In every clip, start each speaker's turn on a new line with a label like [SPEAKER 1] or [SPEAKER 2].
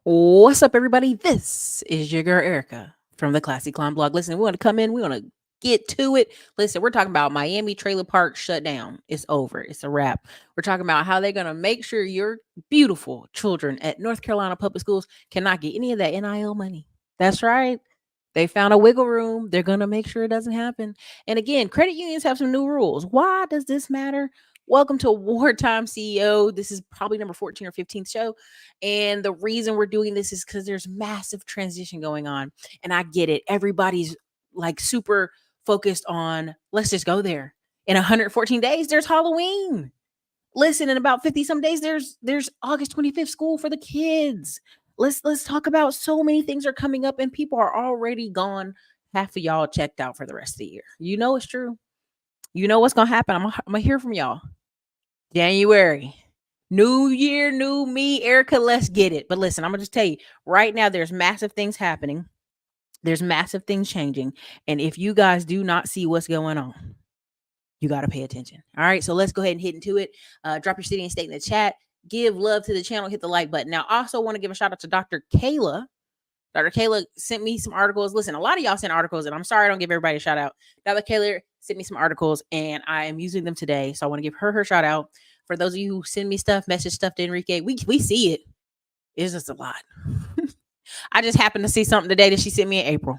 [SPEAKER 1] What's up, everybody? This is your girl Erica from the Classy Climb blog. Listen, we want to come in, we want to get to it. Listen, we're talking about Miami trailer park shut down. It's over, it's a wrap. We're talking about how they're going to make sure your beautiful children at North Carolina public schools cannot get any of that NIL money. That's right. They found a wiggle room. They're going to make sure it doesn't happen. And again, credit unions have some new rules. Why does this matter? Welcome to Wartime CEO. This is probably number 14 or 15th show. And the reason we're doing this is because there's massive transition going on. And I get it. Everybody's like super focused on let's just go there. In 114 days, there's Halloween. Listen, in about 50 some days, there's August 25th school for the kids. Let's talk about so many things are coming up and people are already gone. Half of y'all checked out for the rest of the year. You know it's true. You know what's gonna happen. I'm gonna hear from y'all. January. New year, new me, Erica, let's get it. But listen, I'm gonna just tell you right now, there's massive things happening. There's massive things changing. And if you guys do not see what's going on, you got to pay attention. All right. So let's go ahead and hit into it. Drop your city and state in the chat. Give love to the channel. Hit the like button. Now, I also want to give a shout out to Dr. Kayla. Dr. Kayla sent me some articles. Listen, a lot of y'all sent articles, and I'm sorry I don't give everybody a shout out. Dr. Kayla sent me some articles, and I am using them today. So I want to give her shout out. For those of you who send me stuff, message stuff to Enrique, we see it. It's just a lot. I just happened to see something today that she sent me in April.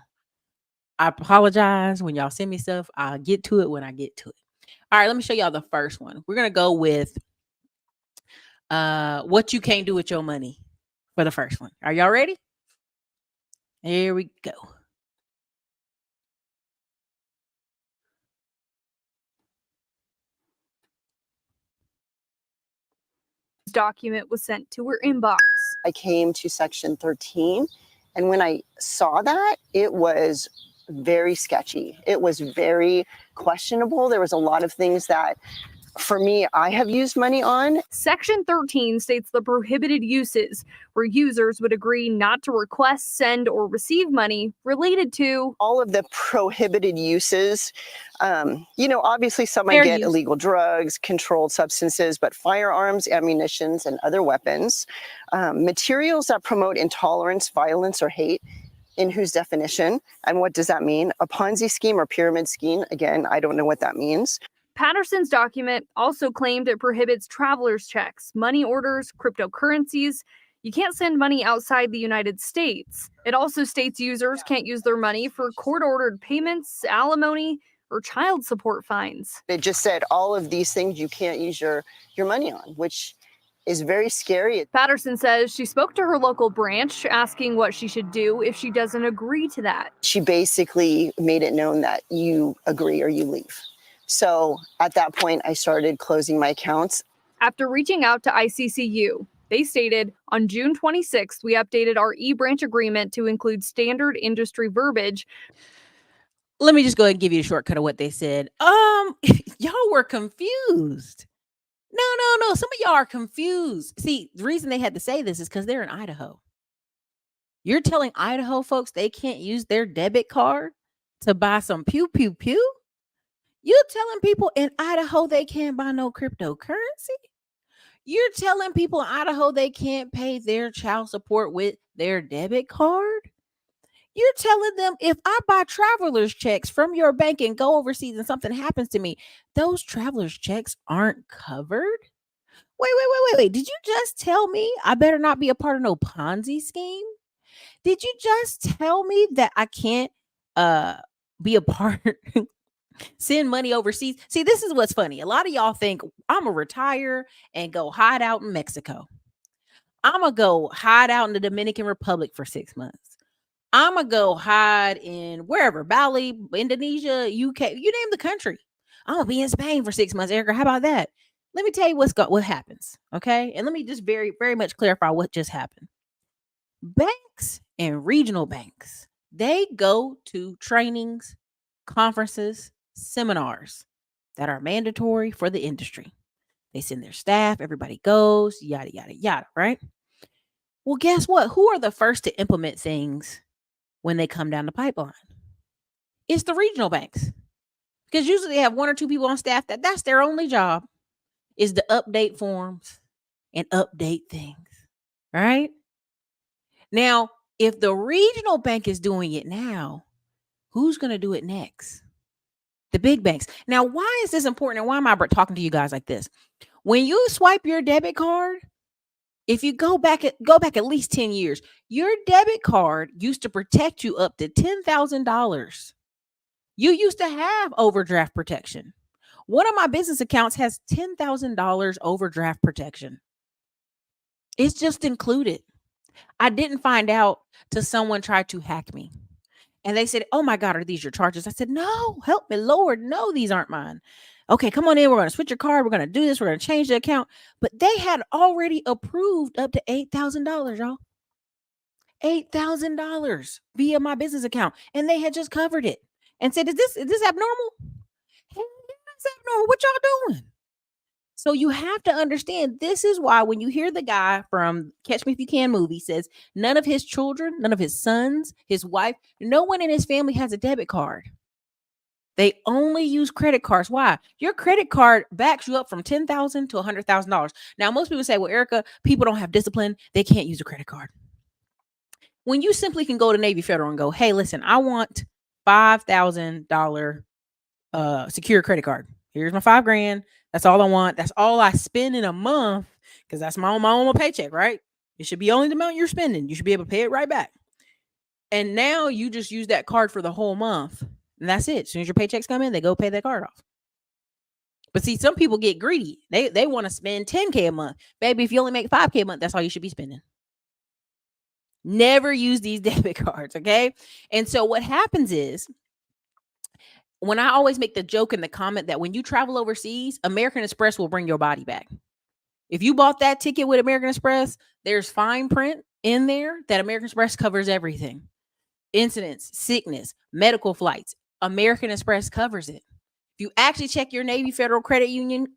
[SPEAKER 1] I apologize when y'all send me stuff. I'll get to it when I get to it. All right, let me show y'all the first one. We're going to go with what you can't do with your money for the first one. Are y'all ready? Here we go.
[SPEAKER 2] Document was sent to her inbox.
[SPEAKER 3] I came to section 13, and when I saw that, it was very sketchy. It was very questionable. There was a lot of things that, for me, I have used money on.
[SPEAKER 2] Section 13 states the prohibited uses, where users would agree not to request, send, or receive money related to
[SPEAKER 3] all of the prohibited uses. Obviously some might
[SPEAKER 2] Fair
[SPEAKER 3] get
[SPEAKER 2] use.
[SPEAKER 3] illegal drugs, controlled substances, but firearms, ammunitions, and other weapons, materials that promote intolerance, violence, or hate. In whose definition? And what does that mean? A Ponzi scheme or pyramid scheme? Again, I don't know what that means.
[SPEAKER 2] Patterson's document also claimed it prohibits traveler's checks, money orders, cryptocurrencies. You can't send money outside the United States. It also states users can't use their money for court-ordered payments, alimony, or child support fines.
[SPEAKER 3] It just said all of these things you can't use your money on, which is very scary.
[SPEAKER 2] Patterson says she spoke to her local branch asking what she should do if she doesn't agree to that.
[SPEAKER 3] She basically made it known that you agree or you leave. So at that point, I started closing my accounts.
[SPEAKER 2] After reaching out to ICCU, they stated, on June 26th, we updated our e-branch agreement to include standard industry verbiage.
[SPEAKER 1] Let me just go ahead and give you a shortcut of what they said. Y'all were confused. No. Some of y'all are confused. See, the reason they had to say this is because they're in Idaho. You're telling Idaho folks they can't use their debit card to buy some pew, pew, pew? You're telling people in Idaho they can't buy no cryptocurrency? You're telling people in Idaho they can't pay their child support with their debit card? You're telling them if I buy traveler's checks from your bank and go overseas and something happens to me, those traveler's checks aren't covered? Wait. Did you just tell me I better not be a part of no Ponzi scheme? Did you just tell me that I can't be a part send money overseas? See, this is what's funny. A lot of y'all think I'm gonna retire and go hide out in Mexico. I'm gonna go hide out in the Dominican Republic for 6 months. I'm gonna go hide in wherever, Bali, Indonesia, UK, you name the country. I'm gonna be in Spain for 6 months, Erica. How about that? Let me tell you what happens, okay? And let me just very, very much clarify what just happened. Banks and regional banks, they go to trainings, conferences, seminars that are mandatory for the industry. They send their staff, everybody goes, yada, yada, yada, right? Well, guess what? Who are the first to implement things when they come down the pipeline? It's the regional banks. Because usually they have one or two people on staff that's their only job is to update forms and update things, right? Now, if the regional bank is doing it now, who's going to do it next? The big banks. Now, why is this important? And why am I talking to you guys like this? When you swipe your debit card, if you go back at least 10 years, your debit card used to protect you up to $10,000. You used to have overdraft protection. One of my business accounts has $10,000 overdraft protection. It's just included. I didn't find out till someone tried to hack me. And they said, "Oh my God, are these your charges?" I said, "No, help me, Lord. No, these aren't mine." "Okay, come on in. We're going to switch your card. We're going to do this. We're going to change the account." But they had already approved up to $8,000, y'all. $8,000 via my business account. And they had just covered it and said, is this abnormal? Hey, that's abnormal. What y'all doing? So you have to understand, this is why when you hear the guy from Catch Me If You Can movie says none of his children, none of his sons, his wife, no one in his family has a debit card. They only use credit cards. Why? Your credit card backs you up from $10,000 to $100,000. Now, most people say, well, Erica, people don't have discipline. They can't use a credit card. When you simply can go to Navy Federal and go, hey, listen, I want $5,000 secure credit card. Here's my $5,000. That's all I want. That's all I spend in a month, because that's my own paycheck, right? It should be only the amount you're spending. You should be able to pay it right back. And now you just use that card for the whole month. And that's it. As soon as your paychecks come in, they go pay that card off. But see, some people get greedy. They want to spend $10K a month. Baby, if you only make $5K a month, that's all you should be spending. Never use these debit cards, okay? And so what happens is, when I always make the joke and the comment that when you travel overseas, American Express will bring your body back. If you bought that ticket with American Express, there's fine print in there that American Express covers everything. Incidents, sickness, medical flights. American Express covers it. If you actually check your Navy Federal Credit Union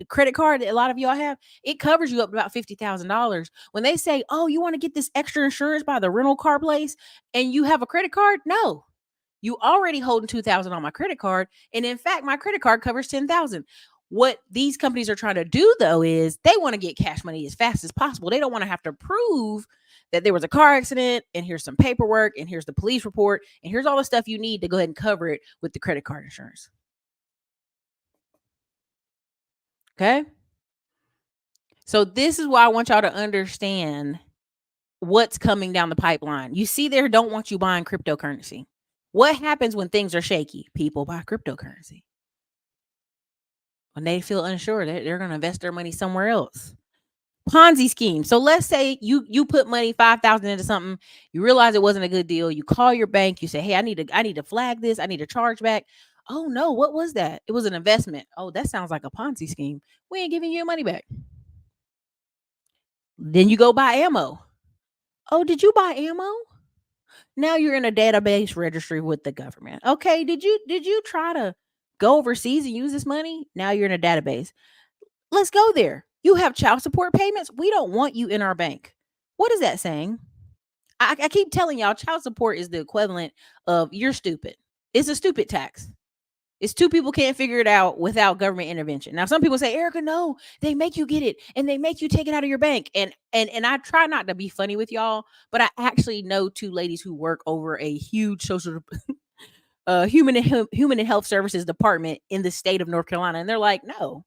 [SPEAKER 1] credit card that a lot of y'all have, it covers you up to about $50,000. When they say, oh, you want to get this extra insurance by the rental car place and you have a credit card? No. You already holding $2,000 on my credit card. And in fact, my credit card covers $10,000. What these companies are trying to do, though, is they want to get cash money as fast as possible. They don't want to have to prove that there was a car accident, and here's some paperwork, and here's the police report, and here's all the stuff you need to go ahead and cover it with the credit card insurance. Okay? So this is why I want y'all to understand what's coming down the pipeline. You see, they don't want you buying cryptocurrency. What happens when things are shaky? People buy cryptocurrency. When they feel unsure, they're going to invest their money somewhere else. Ponzi scheme. So let's say you put money, $5,000 into something. You realize it wasn't a good deal. You call your bank. You say, hey, I need to flag this. I need a charge back. Oh no, what was that? It was an investment. Oh, that sounds like a Ponzi scheme. We ain't giving you your money back. Then you go buy ammo. Oh, did you buy ammo? Now you're in a database registry with the government. Okay, did you try to go overseas and use this money? Now you're in a database. Let's go there. You have child support payments. We don't want you in our bank. What is that saying? I keep telling y'all, child support is the equivalent of you're stupid. It's a stupid tax. It's two people can't figure it out without government intervention. Now, some people say, Erica, no, they make you get it and they make you take it out of your bank. And I try not to be funny with y'all, but I actually know two ladies who work over a huge social human and health services department in the state of North Carolina. And they're like, no,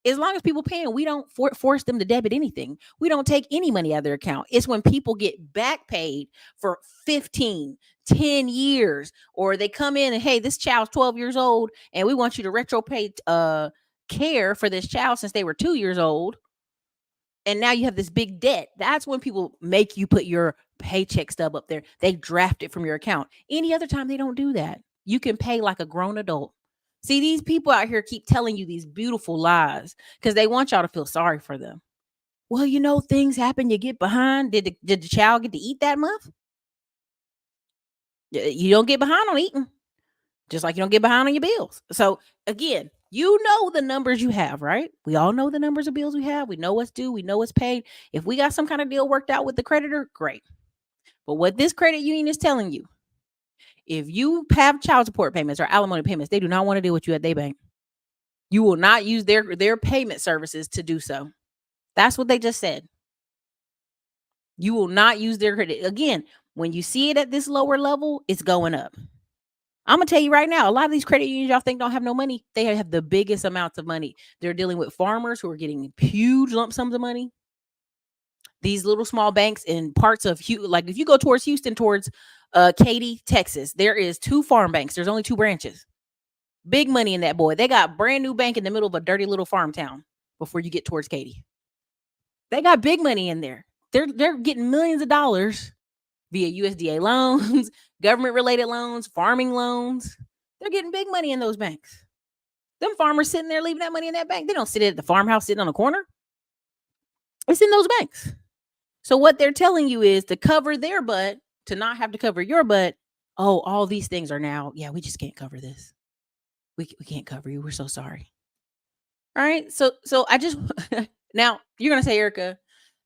[SPEAKER 1] as long as people paying, we don't force them to debit anything. We don't take any money out of their account. It's when people get back paid for 15, 10 years, or they come in and, hey, this child's 12 years old and we want you to retro pay care for this child since they were 2 years old. And now you have this big debt. That's when people make you put your paycheck stub up there. They draft it from your account. Any other time, they don't do that. You can pay like a grown adult. See, these people out here keep telling you these beautiful lies because they want y'all to feel sorry for them. Well, you know, things happen. You get behind. Did the child get to eat that month? You don't get behind on eating, just like you don't get behind on your bills. So again, you know the numbers you have, right? We all know the numbers of bills we have. We know what's due. We know what's paid. If we got some kind of deal worked out with the creditor, great. But what this credit union is telling you, if you have child support payments or alimony payments, they do not want to deal with you at their bank. You will not use their payment services to do so. That's what they just said. You will not use their credit. Again, when you see it at this lower level, it's going up. I'm going to tell you right now, a lot of these credit unions y'all think don't have no money. They have the biggest amounts of money. They're dealing with farmers who are getting huge lump sums of money. These little small banks in parts of like if you go towards Houston, towards Katy, Texas, there is 2 farm banks. There's only 2 branches. Big money in that boy. They got brand new bank in the middle of a dirty little farm town before you get towards Katy. They got big money in there. They're getting millions of dollars via USDA loans, government related loans, farming loans. They're getting big money in those banks. Them farmers sitting there leaving that money in that bank. They don't sit at the farmhouse sitting on the corner. It's in those banks. So what they're telling you is to cover their butt, to not have to cover your butt. Oh, all these things are now, yeah, we just can't cover this. We can't cover you. We're so sorry. All right. So I just, now you're going to say, Erica,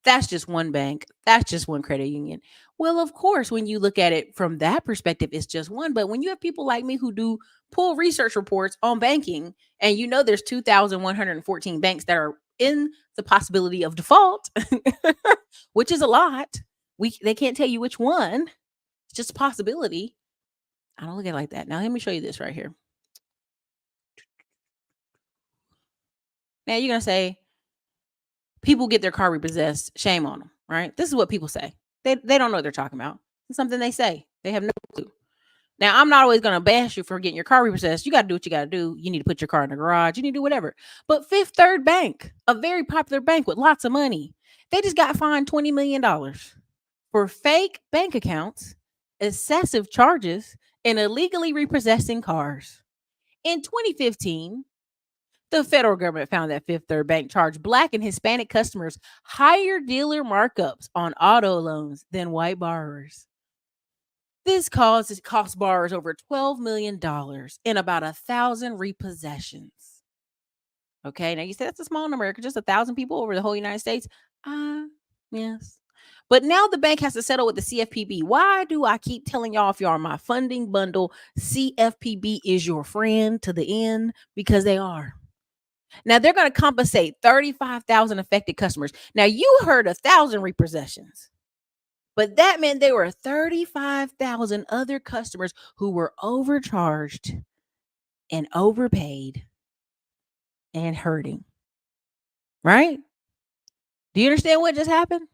[SPEAKER 1] that's just one bank. That's just one credit union. Well, of course, when you look at it from that perspective, it's just one. But when you have people like me who do pull research reports on banking, and you know there's 2,114 banks that are in the possibility of default, which is a lot. They can't tell you which one. It's just a possibility. I don't look at it like that. Now, let me show you this right here. Now, you're going to say, people get their car repossessed. Shame on them, right? This is what people say. They don't know what they're talking about. It's something they say. They have no clue. Now, I'm not always going to bash you for getting your car repossessed. You got to do what you got to do. You need to put your car in the garage. You need to do whatever. But Fifth Third Bank, a very popular bank with lots of money, they just got fined $20 million for fake bank accounts, excessive charges, and illegally repossessing cars. In 2015, the federal government found that Fifth Third Bank charged Black and Hispanic customers higher dealer markups on auto loans than white borrowers. This cost borrowers over $12 million and about 1,000 repossessions. Okay, now you say that's a small number, just 1,000 people over the whole United States. Yes. But now the bank has to settle with the CFPB. Why do I keep telling y'all, if y'all are my funding bundle, CFPB is your friend to the end? Because they are. Now they're going to compensate 35,000 affected customers. Now you heard 1,000 repossessions, but that meant there were 35,000 other customers who were overcharged and overpaid and hurting. Right? Do you understand what just happened?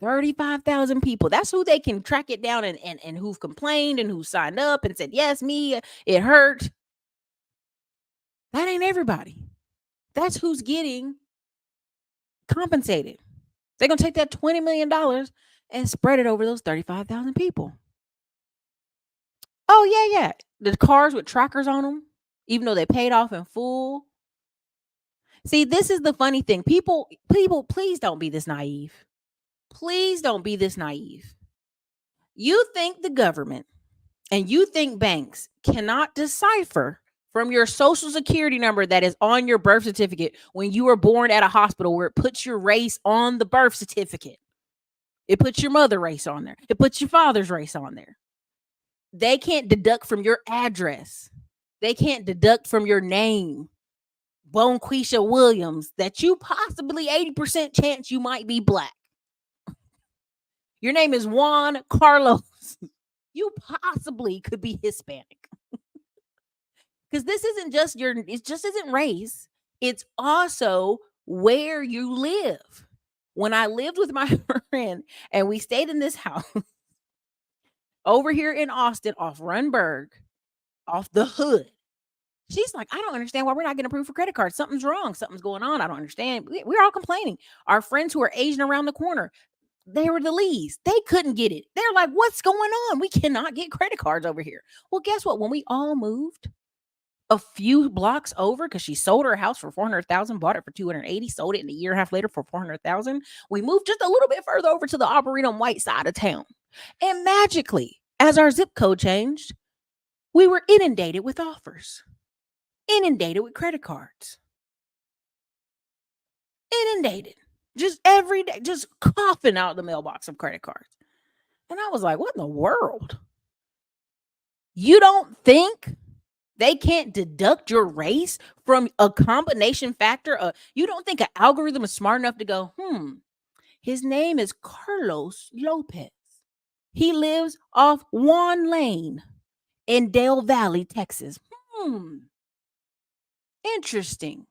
[SPEAKER 1] 35,000 people. That's who they can track it down and who've complained and who signed up and said, yes, me, it hurt. That ain't everybody. That's who's getting compensated. They're going to take that $20 million and spread it over those 35,000 people. Oh, yeah. The cars with trackers on them, even though they paid off in full. See, this is the funny thing. People, please don't be this naive. Please don't be this naive. You think the government and you think banks cannot decipher from your social security number that is on your birth certificate when you were born at a hospital, where it puts your race on the birth certificate. It puts your mother race on there. It puts your father's race on there. They can't deduct from your address. They can't deduct from your name, Bonquisha Williams, that you possibly 80% chance you might be Black. Your name is Juan Carlos. You possibly could be Hispanic. Because this isn't just it just isn't race. It's also where you live. When I lived with my friend and we stayed in this house over here in Austin, off Runberg, off the hood, she's like, I don't understand why we're not getting approved for credit cards. Something's wrong. Something's going on. I don't understand. We're all complaining. Our friends who are Asian around the corner, they were the least. They couldn't get it. They're like, what's going on? We cannot get credit cards over here. Well, guess what? When we all moved a few blocks over, because she sold her house for $400,000, bought it for $280,000, sold it in a year and a half later for $400,000. We moved just a little bit further over to the Arboretum White side of town. And magically, as our zip code changed, we were inundated with offers, inundated with credit cards, inundated. Just every day, just coughing out the mailbox of credit cards. And I was like, what in the world? You don't think they can't deduct your race from a combination factor? You don't think an algorithm is smart enough to go, His name is Carlos Lopez. He lives off Juan Lane in Dale Valley, Texas. Interesting.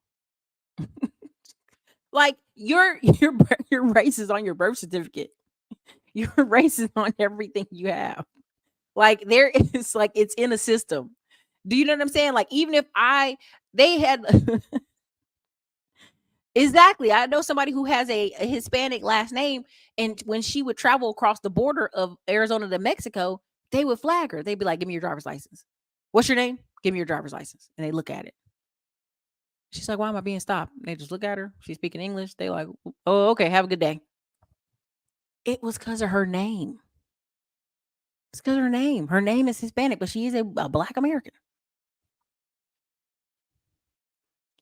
[SPEAKER 1] Like your race is on your birth certificate. Your race is on everything you have. Like there is like it's in a system. Do you know what I'm saying? Like even if they had exactly. I know somebody who has a Hispanic last name, and when she would travel across the border of Arizona to Mexico, they would flag her. They'd be like, "Give me your driver's license. What's your name? Give me your driver's license." And they look at it. She's like, "Why am I being stopped?" And they just look at her. She's speaking English. They like, "Oh, okay. Have a good day." It was because of her name. It's because of her name. Her name is Hispanic, but she is a Black American.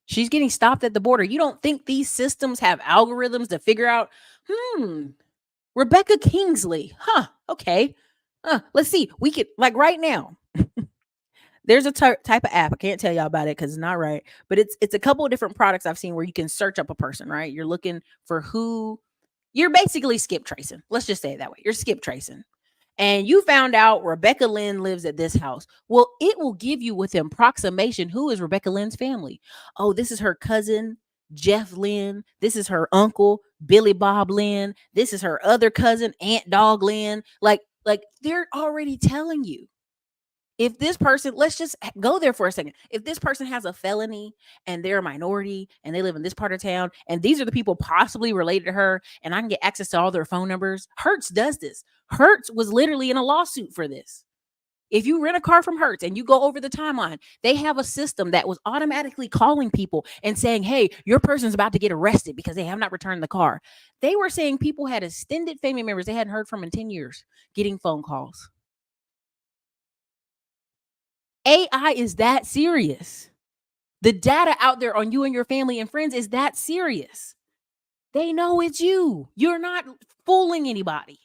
[SPEAKER 1] She's getting stopped at the border. You don't think these systems have algorithms to figure out, Rebecca Kingsley. Huh. Okay. Let's see. We could, like right now, there's a type of app. I can't tell y'all about it because it's not right. But it's a couple of different products I've seen where you can search up a person, right? You're looking for who you're basically skip tracing. Let's just say it that way. You're skip tracing. And you found out Rebecca Lynn lives at this house. Well, it will give you with approximation who is Rebecca Lynn's family. Oh, this is her cousin, Jeff Lynn. This is her uncle, Billy Bob Lynn. This is her other cousin, Aunt Dog Lynn. Like they're already telling you. If this person, let's just go there for a second. If this person has a felony and they're a minority and they live in this part of town, and these are the people possibly related to her, and I can get access to all their phone numbers. Hertz does this. Hertz was literally in a lawsuit for this. If you rent a car from Hertz and you go over the timeline, they have a system that was automatically calling people and saying, "Hey, your person's about to get arrested because they have not returned the car." They were saying people had extended family members they hadn't heard from in 10 years getting phone calls. AI is that serious. The data out there on you and your family and friends is that serious. They know it's you. You're not fooling anybody.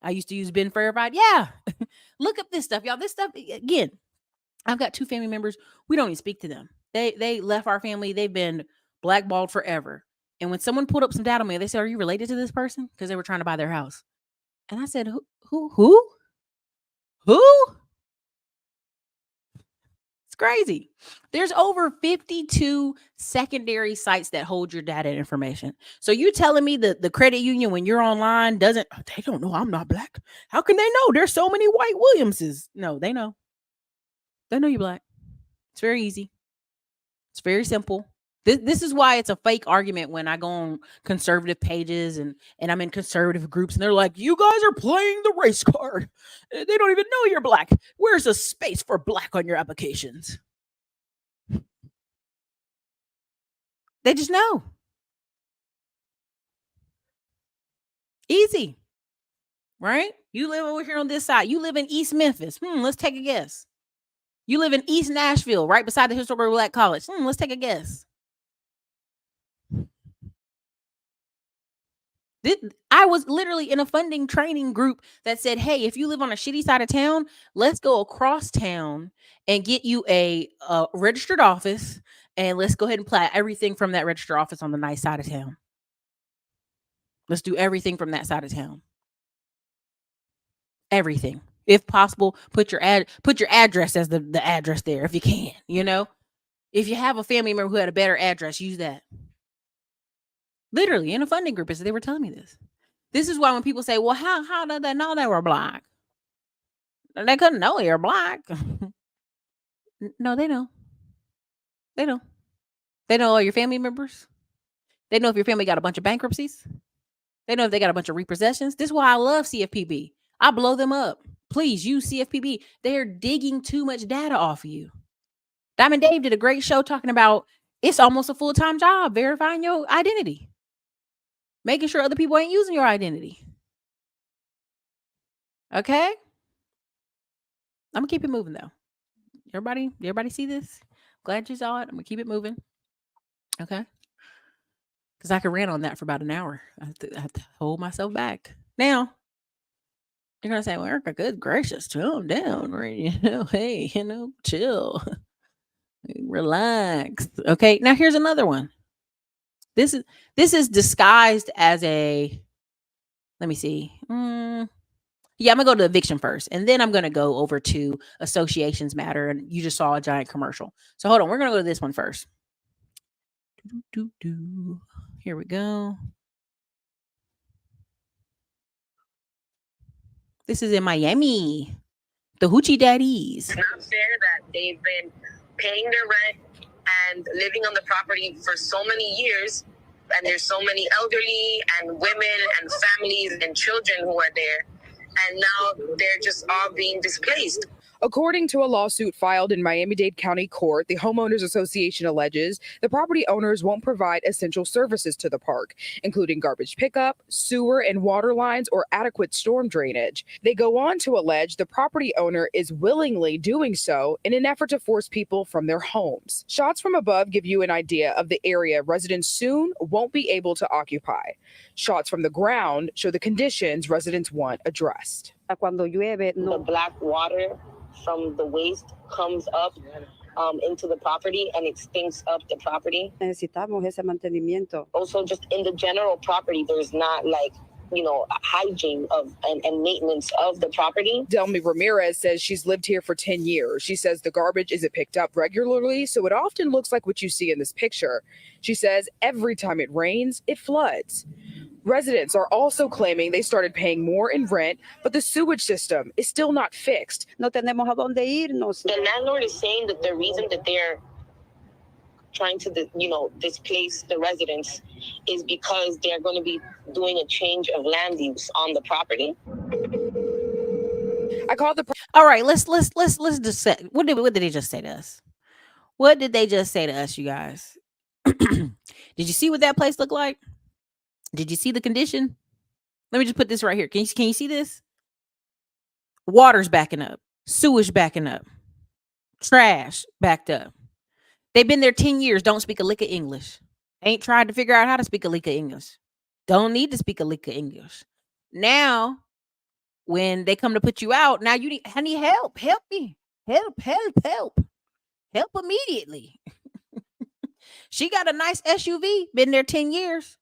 [SPEAKER 1] I used to use Ben Verified. Yeah. Look up this stuff, y'all. This stuff, again, I've got 2 family members. We don't even speak to them. They left our family. They've been blackballed forever. And when someone pulled up some data on me, they said, "Are you related to this person?" Because they were trying to buy their house. And I said, Who? It's crazy. There's over 52 secondary sites that hold your data and information. So you telling me that the credit union, when you're online, they don't know I'm not Black. How can they know? There's so many white Williamses. No, they know. They know you're Black. It's very easy. It's very simple. This is why it's a fake argument when I go on conservative pages and I'm in conservative groups and they're like, "You guys are playing the race card. They don't even know you're Black. Where's a space for Black on your applications?" They just know. Easy. Right? You live over here on this side. You live in East Memphis. Let's take a guess. You live in East Nashville, right beside the historic Black College. Let's take a guess. I was literally in a funding training group that said, "Hey, if you live on a shitty side of town, let's go across town and get you a registered office, and let's go ahead and plat everything from that registered office on the nice side of town. Let's do everything from that side of town. Everything. If possible, put your address as the address there if you can, you know? If you have a family member who had a better address, use that." Literally in a funding group, they were telling me this. This is why when people say, "Well, how did they know they were Black?" They couldn't know you're Black. No, they know. They know. They know all your family members. They know if your family got a bunch of bankruptcies. They know if they got a bunch of repossessions. This is why I love CFPB. I blow them up. Please use CFPB. They're digging too much data off of you. Diamond Dave did a great show talking about it's almost a full-time job verifying your identity. Making sure other people ain't using your identity. Okay? I'm gonna keep it moving though. Everybody see this? Glad you saw it. I'm gonna keep it moving. Okay? Because I could rant on that for about an hour. I have to hold myself back. Now, you're gonna say, "Well, Erica, good gracious, calm down, right? Hey, chill. Relax." Okay, now here's another one. This is disguised as a, let me see. Yeah, I'm gonna go to eviction first, and then I'm gonna go over to associations matter. And you just saw a giant commercial. So hold on, we're gonna go to this one first. Here we go. This is in Miami. The Hoochie Daddies.
[SPEAKER 4] It's not fair that they've been paying their rent and living on the property for so many years, and there's so many elderly and women and families and children who are there, and now they're just all being displaced.
[SPEAKER 5] According to a lawsuit filed in Miami-Dade County Court, the Homeowners Association alleges the property owners won't provide essential services to the park, including garbage pickup, sewer and water lines, or adequate storm drainage. They go on to allege the property owner is willingly doing so in an effort to force people from their homes. Shots from above give you an idea of the area residents soon won't be able to occupy. Shots from the ground show the conditions residents want addressed.
[SPEAKER 4] The black water from the waste comes up into the property, and it stinks up the property.
[SPEAKER 6] Necesitamos ese mantenimiento.
[SPEAKER 4] Also, just in the general property, there's not hygiene of and maintenance of the property.
[SPEAKER 5] Delmy Ramirez says she's lived here for 10 years. She says the garbage isn't picked up regularly, so it often looks like what you see in this picture. She says every time it rains, it floods. Residents are also claiming they started paying more in rent, but the sewage system is still not fixed.
[SPEAKER 6] No tenemos a dónde irnos.
[SPEAKER 4] The landlord is saying that the reason that they're trying to, displace the residents is because they're going to be doing a change of land use on the property.
[SPEAKER 5] I called the.
[SPEAKER 1] All right, let's just say, what did they just say to us? What did they just say to us, you guys? Did you see what that place looked like? Did you see the condition? Let me just put this right here. Can you see this? Water's backing up. Sewage backing up. Trash backed up. They've been there 10 years. Don't speak a lick of English. Ain't tried to figure out how to speak a lick of English. Don't need to speak a lick of English. Now, when they come to put you out, now I need help. Help me. Help. Help immediately. She got a nice SUV. Been there 10 years.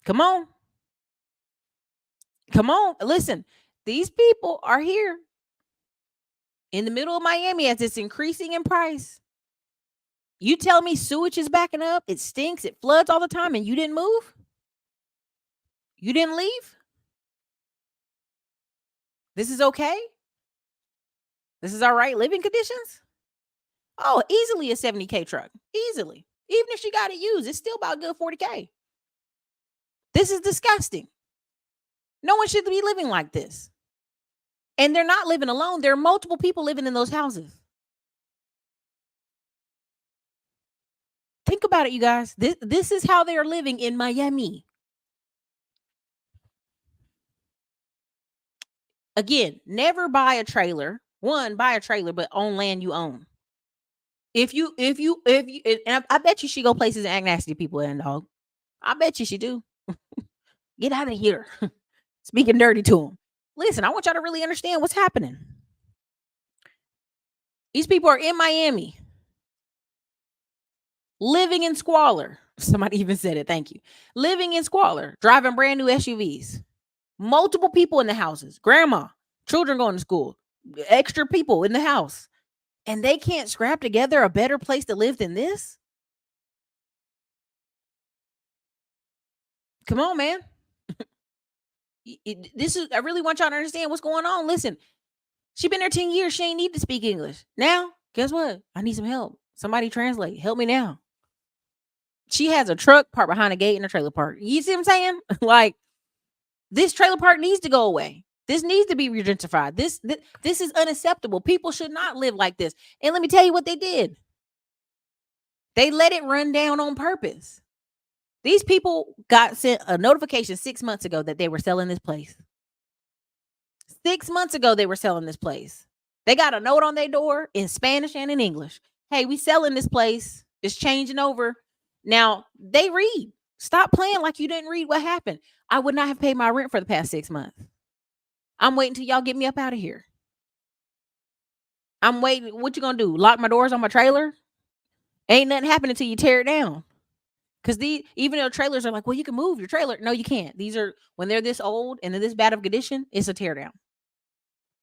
[SPEAKER 1] Come on. Listen, these people are here in the middle of Miami as it's increasing in price. You tell me sewage is backing up, it stinks, it floods all the time, and you didn't move? You didn't leave? This is okay? This is all right living conditions? Oh, easily a 70K truck. Easily. Even if she got it used, it's still about a good 40K. This is disgusting. No one should be living like this. And they're not living alone. There are multiple people living in those houses. Think about it, you guys. This is how they are living in Miami. Again, never buy a trailer. One, buy a trailer, but on land you own. If you, and I bet you she go places and act nasty to people, and dog. I bet you she do. Get out of here. Speaking dirty to them. Listen, I want y'all to really understand what's happening. These people are in Miami, living in squalor. Somebody even said it. Thank you. Living in squalor, driving brand new SUVs, multiple people in the houses, grandma, children going to school, extra people in the house, and they can't scrap together a better place to live than this. Come on, man. I really want y'all to understand what's going on. Listen, she been there 10 years. She ain't need to speak English. Now, guess what? I need some help. Somebody translate. Help me now. She has a truck parked behind a gate in a trailer park. You see what I'm saying? Like, this trailer park needs to go away. This needs to be gentrified. This is unacceptable. People should not live like this. And let me tell you what they did. They let it run down on purpose. These people got sent a notification 6 months ago that they were selling this place. 6 months ago, they were selling this place. They got a note on their door in Spanish and in English. Hey, we selling this place. It's changing over. Now, they read. Stop playing like you didn't read what happened. I would not have paid my rent for the past 6 months. I'm waiting till y'all get me up out of here. I'm waiting. What you gonna do? Lock my doors on my trailer? Ain't nothing happening until you tear it down. Because even though trailers are like, well, you can move your trailer. No, you can't. These are, when they're this old and in this bad of condition, it's a tear down.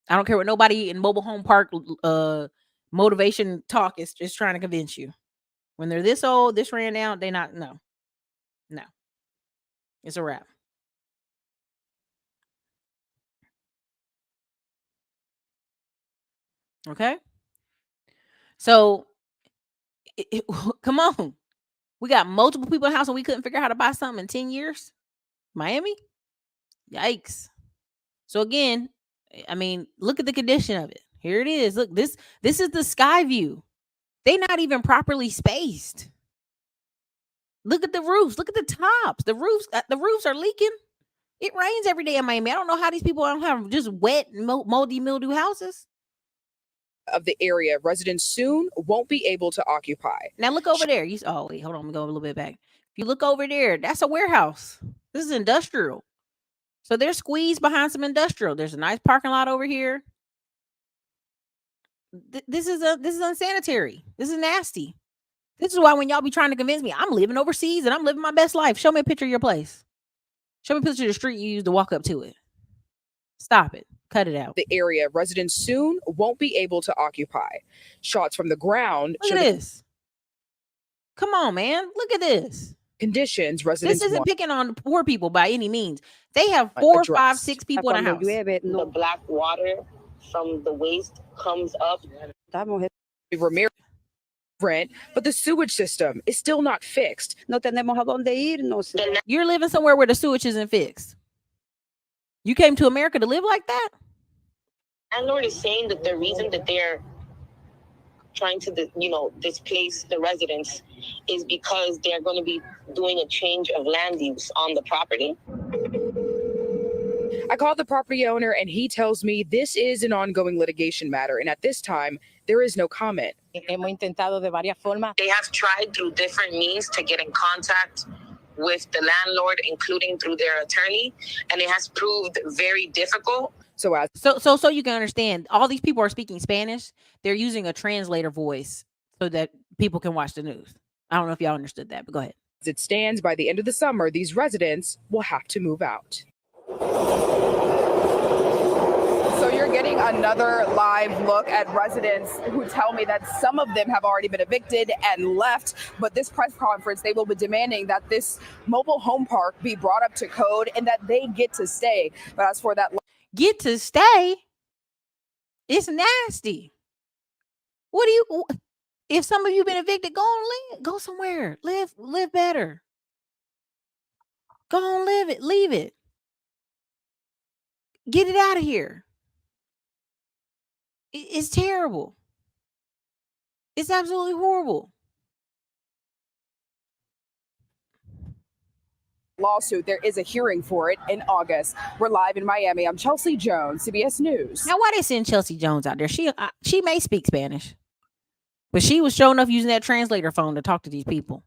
[SPEAKER 1] I don't care what nobody in mobile home park motivation talk is just trying to convince you. When they're this old, this ran down, they not, no. It's a wrap. Okay? So, come on. We got multiple people in the house and we couldn't figure out how to buy something in 10 years? Miami? Yikes. So again, I mean, look at the condition of it. Here it is. Look, this is the sky view. They not even properly spaced. Look at the roofs. Look at the tops. The roofs are leaking. It rains every day in Miami. I don't know how these people don't have just wet, moldy, mildew houses.
[SPEAKER 5] Of the area residents soon won't be able to occupy.
[SPEAKER 1] Now look over there. Oh, wait, hold on. I'm going to go a little bit back. If you look over there, that's a warehouse. This is industrial. So they're squeezed behind some industrial. There's a nice parking lot over here. This is unsanitary. This is nasty. This is why when y'all be trying to convince me, I'm living overseas and I'm living my best life. Show me a picture of your place. Show me a picture of the street you used to walk up to it. Stop it. Cut it out.
[SPEAKER 5] The area residents soon won't be able to occupy. Shots from the ground
[SPEAKER 1] Look
[SPEAKER 5] show
[SPEAKER 1] at this. Come on, man. Look at this.
[SPEAKER 5] Conditions residents
[SPEAKER 1] This isn't
[SPEAKER 5] want
[SPEAKER 1] picking on poor people by any means. They have 4,
[SPEAKER 5] addressed.
[SPEAKER 1] 5, 6 people in a
[SPEAKER 6] Cuando
[SPEAKER 1] house.
[SPEAKER 6] llueve,
[SPEAKER 4] The
[SPEAKER 6] no
[SPEAKER 4] black water from the waste comes up.
[SPEAKER 6] estamos,
[SPEAKER 5] Ramirez rent, but the sewage system is still not fixed.
[SPEAKER 6] no tenemos a dónde irnos.
[SPEAKER 4] The
[SPEAKER 1] You're living somewhere where the sewage isn't fixed. You came to America to live like that?
[SPEAKER 4] landlord is saying that the reason that they're trying to, displace the residents is because they're going to be doing a change of land use on the property.
[SPEAKER 5] I called the property owner and he tells me this is an ongoing litigation matter, and at this time there is no comment.
[SPEAKER 7] Hemos intentado de varias formas.
[SPEAKER 4] They have tried through different means to get in contact with the landlord, including through their attorney, and it has proved very difficult.
[SPEAKER 5] So as
[SPEAKER 1] So you can understand, all these people are speaking Spanish. They're using a translator voice so that people can watch the news. I don't know if y'all understood that, but go ahead.
[SPEAKER 5] it stands, by the end of the summer, these residents will have to move out. So you're getting another live look at residents who tell me that some of them have already been evicted and left. But this press conference, they will be demanding that this mobile home park be brought up to code and that they get to stay. But as for that,
[SPEAKER 1] Get to stay? It's nasty. What do you? If some of you been evicted, go on, go somewhere. Live better. Go on, live it. Leave it. Get it out of here. It's terrible. It's absolutely horrible.
[SPEAKER 5] lawsuit, there is a hearing for it in August. We're live in Miami. I'm Chelsea Jones, CBS News.
[SPEAKER 1] Now, why they send Chelsea Jones out there? She may speak Spanish, but she was showing up using that translator phone to talk to these people.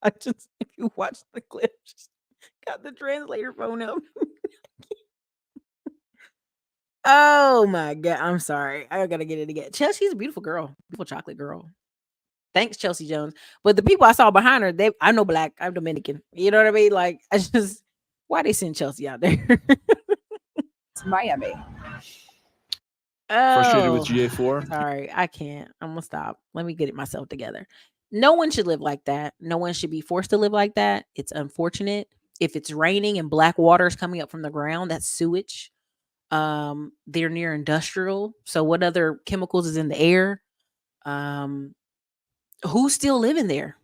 [SPEAKER 1] If you watch the clip, she's got the translator phone up. Oh my God. I'm sorry. I gotta get it again. Chelsea's a beautiful girl, beautiful chocolate girl. Thanks, Chelsea Jones. But the people I saw behind her, I'm no black. I'm Dominican. You know what I mean? Like, why they send Chelsea out there?
[SPEAKER 5] It's Miami.
[SPEAKER 8] Frustrated with
[SPEAKER 1] Oh,
[SPEAKER 8] GA4?
[SPEAKER 1] sorry, I can't. I'm gonna stop. Let me get it myself together. No one should live like that. No one should be forced to live like that. It's unfortunate. If it's raining and black water is coming up from the ground, that's sewage. They're near industrial. So what other chemicals is in the air? Who's still living there?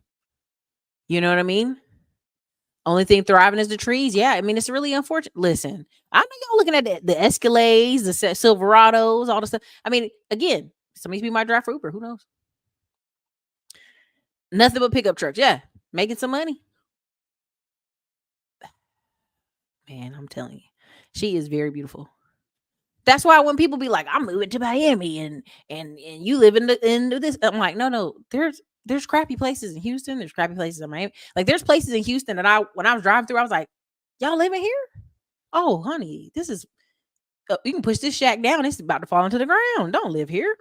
[SPEAKER 1] You know what I mean? Only thing thriving is the trees. Yeah, I mean, it's really unfortunate. Listen, I know y'all looking at the Escalades, the Silverados, all the stuff. I mean, again, some of these people might drive for Uber. Who knows? Nothing but pickup trucks. Yeah, making some money. Man, I'm telling you, she is very beautiful. That's why when people be like, "I'm moving to Miami," and you live in this, I'm like, no, there's crappy places in Houston. There's crappy places in Miami. Like, there's places in Houston that when I was driving through, I was like, "Y'all living here? Oh, honey, this is you can push this shack down. It's about to fall into the ground. Don't live here."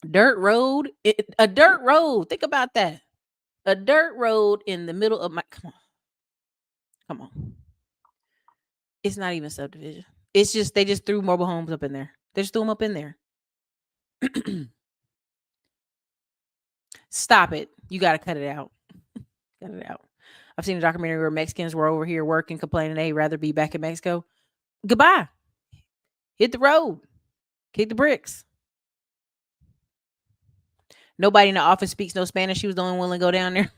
[SPEAKER 1] Dirt road, a dirt road. Think about that. A dirt road in the middle of my. Come on. It's not even subdivision. It's just they just threw mobile homes up in there. They just threw them up in there. Stop it. You got to cut it out. Cut it out. I've seen a documentary where Mexicans were over here working, complaining they'd rather be back in Mexico. Goodbye. Hit the road. Kick the bricks. Nobody in the office speaks no Spanish. She was the only one to go down there.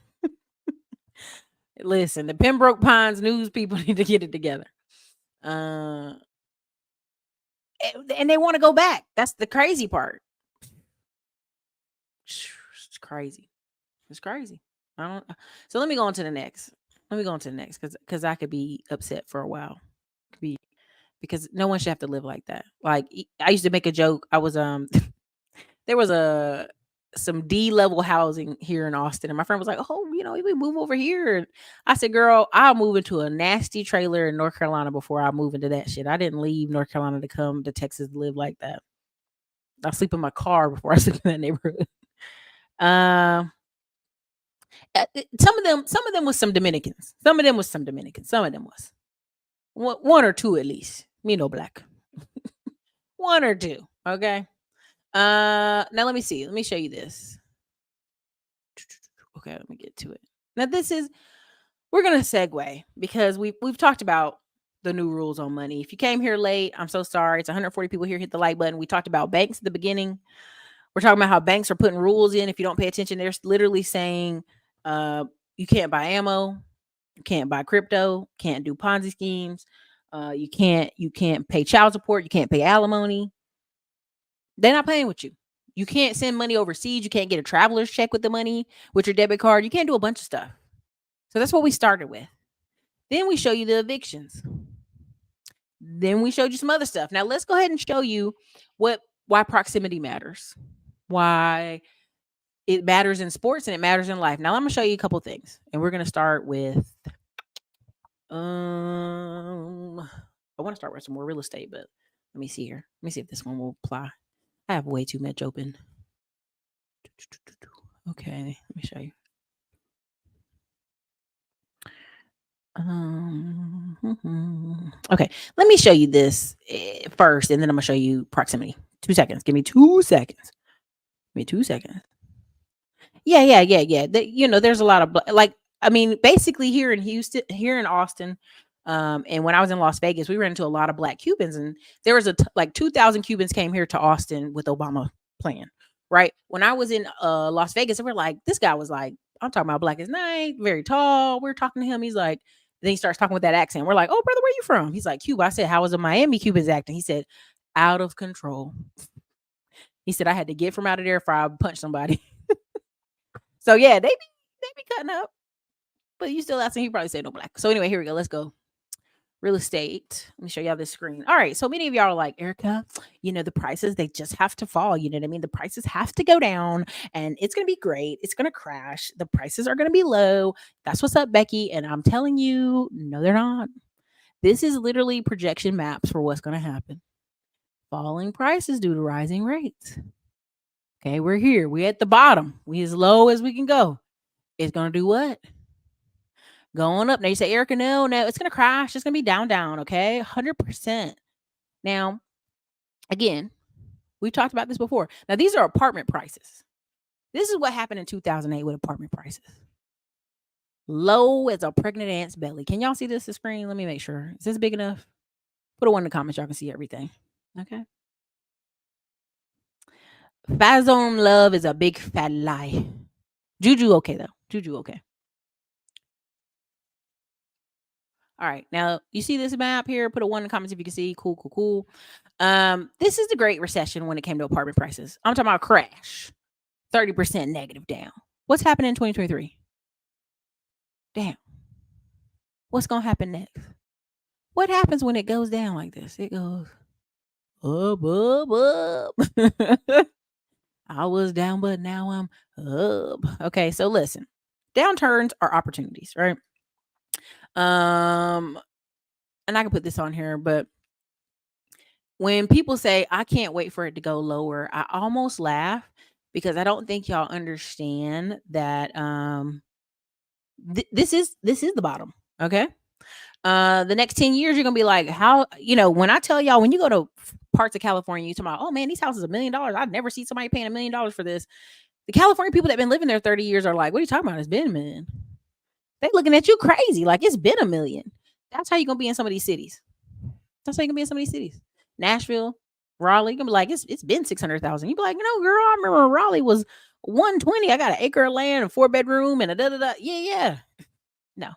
[SPEAKER 1] Listen, the Pembroke Pines news people need to get it together. And they want to go back. That's the crazy part. It's crazy. It's crazy. So let me go on to the next. Because I could be upset for a while. Because no one should have to live like that. Like I used to make a joke. I was there was some D-level housing here in Austin, and my friend was like, "Oh, we move over here." And I said, "Girl, I'll move into a nasty trailer in North Carolina before I move into that shit. I didn't leave North Carolina to come to Texas to live like that. I'll sleep in my car before I sleep in that neighborhood." Some of them was some Dominicans. Some of them was one or two at least. Me no black. One or two. Okay. Now let me see. Let me show you this. Okay, let me get to it. Now we're gonna segue because we've talked about the new rules on money. If you came here late, I'm so sorry. It's 140 people here. Hit the like button. We talked about banks at the beginning. We're talking about how banks are putting rules in. If you don't pay attention, they're literally saying you can't buy ammo, you can't buy crypto, can't do Ponzi schemes, you can't pay child support, you can't pay alimony. They're not playing with you. You can't send money overseas. You can't get a traveler's check with the money with your debit card. You can't do a bunch of stuff. So that's what we started with. Then we show you the evictions. Then we showed you some other stuff. Now let's go ahead and show you why proximity matters. Why it matters in sports and it matters in life. Now I'm going to show you a couple things. And we're going to start with I want to start with some more real estate, but let me see here. Let me see if this one will apply. I have way too much open. Okay, let me show you. Okay, let me show you this first, and then I'm gonna show you proximity. 2 seconds. Give me 2 seconds. Yeah. There's a lot of basically here in Houston, here in Austin, and when I was in Las Vegas, we ran into a lot of Black Cubans, and there was 2,000 Cubans came here to Austin with Obama plan, right? When I was in Las Vegas, they were like, this guy was like, I'm talking about black as night, very tall. We're talking to him. He's like, then he starts talking with that accent. We're like, oh, brother, where you from? He's like, Cuba. I said, how was the Miami Cubans acting? He said, out of control. He said, I had to get from out of there before I punch somebody. So yeah, they be cutting up. But you still asking, he probably said no black. So anyway, here we go. Let's go. Real estate. Let me show y'all this screen. All right. So many of y'all are like, Erica, the prices, they just have to fall. You know what I mean? The prices have to go down and it's going to be great. It's going to crash. The prices are going to be low. That's what's up, Becky. And I'm telling you, no, they're not. This is literally projection maps for what's going to happen. Falling prices due to rising rates. Okay. We're here. We're at the bottom. We as low as we can go. It's going to do what? Going up. Now you say, Erica, no, it's going to crash. It's going to be down. Okay. 100%. Now, again, we've talked about this before. Now, these are apartment prices. This is what happened in 2008 with apartment prices. Low as a pregnant ant's belly. Can y'all see this on the screen? Let me make sure. Is this big enough? Put a 1 in the comments. Y'all can see everything. Okay. Fazone love is a big fat lie. Juju okay, though. Juju okay. All right. Now, you see this map here? Put a 1 in the comments if you can see. Cool. This is the Great Recession when it came to apartment prices. I'm talking about crash. 30% negative down. What's happening in 2023? Damn. What's going to happen next? What happens when it goes down like this? It goes up. I was down, but now I'm up. Okay, so listen. Downturns are opportunities, right? And I can put this on here, but when people say, I can't wait for it to go lower, I almost laugh because I don't think y'all understand that this is the bottom. Okay. The next 10 years, you're gonna be like, how, when I tell y'all, when you go to parts of California, you talk about, oh man, these houses $1 million. I've never seen somebody paying $1 million for this. The California people that have been living there 30 years are like, what are you talking about? It's been $1 million. They looking at you crazy, like it's been $1 million. That's how you're gonna be in some of these cities. That's how you're gonna be in some of these cities. Nashville, Raleigh, you're gonna be like, it's been 600,000. You be like, no, girl, I remember Raleigh was 120. I got an acre of land, a 4-bedroom, and a da-da-da. Yeah. No,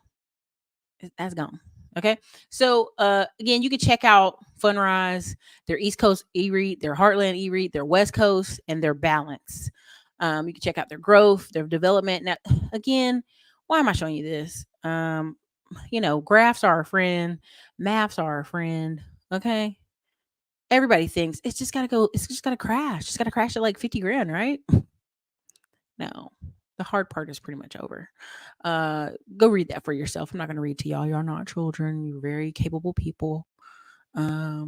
[SPEAKER 1] that's gone. Okay. So again, you can check out Fundrise, their East Coast E-REIT, their Heartland E-REIT, their West Coast, and their Balance. You can check out their growth, their development. Now, again, why am I showing you this? Graphs are a friend, maths are a friend. Okay. Everybody thinks it's just gotta crash. It's gotta crash at like 50 grand, right? No. The hard part is pretty much over. Go read that for yourself. I'm not going to read to y'all. Y'all not children. You're very capable people. Let